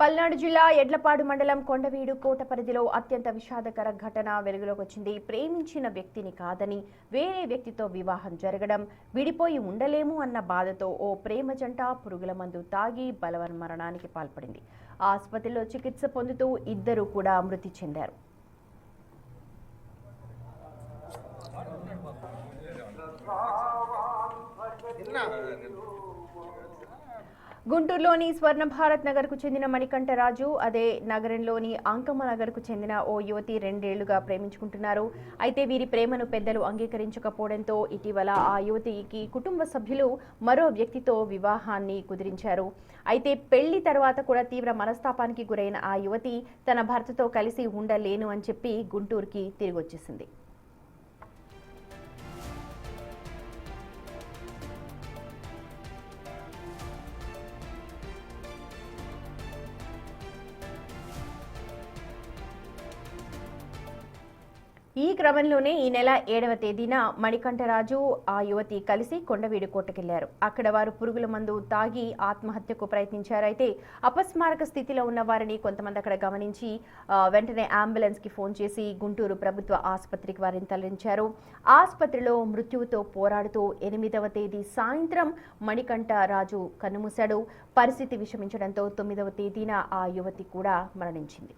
పల్నాడు జిల్లా ఎడ్లపాడు మండలం కొండవీడు కోట పరిధిలో అత్యంత విషాదకర ఘటన వెలుగులోకి వచ్చింది. ప్రేమించిన వ్యక్తిని కాదని వేరే వ్యక్తితో వివాహం జరగడం, విడిపోయి ఉండలేము అన్న బాధతో ఓ ప్రేమ జంట పురుగుల మందు తాగి బలవన్మరణానికి పాల్పడింది. ఆసుపత్రిలో చికిత్స పొందుతూ ఇద్దరు కూడా మృతి చెందారు. గుంటూరులోని స్వర్ణ భారత్ నగర్ కు చెందిన మణికంఠరాజు అదే నగరంలోని అంకమ్మ నగర్ కు చెందిన ఓ యువతి 2 ఏళ్లుగా ప్రేమించుకుంటున్నారు. అయితే వీరి ప్రేమను పెద్దలు అంగీకరించకపోవడంతో ఇటీవల ఆ యువతికి కుటుంబ సభ్యులు మరో వ్యక్తితో వివాహాన్ని కుదిరించారు. అయితే పెళ్లి తర్వాత కూడా తీవ్ర మనస్తాపానికి గురైన ఆ యువతి తన భర్తతో కలిసి ఉండలేను అని చెప్పి గుంటూరుకి తిరిగి వచ్చేసింది. ఈ క్రమంలోనే ఈ నెల 7వ తేదీన మణికంఠరాజు ఆ యువతి కలిసి కొండవీడు కోటకెళ్లారు. అక్కడ వారు పురుగుల మందు తాగి ఆత్మహత్యకు ప్రయత్నించారు. అయితే అపస్మారక స్థితిలో ఉన్న వారిని కొంతమంది అక్కడ గమనించి వెంటనే అంబులెన్స్ కి ఫోన్ చేసి గుంటూరు ప్రభుత్వ ఆసుపత్రికి వారిని తరలించారు. ఆసుపత్రిలో మృత్యువుతో పోరాడుతూ 8వ తేదీ సాయంత్రం మణికంఠరాజు కన్నుమూశాడు. పరిస్థితి విషమించడంతో 9వ తేదీన ఆ యువతి కూడా మరణించింది.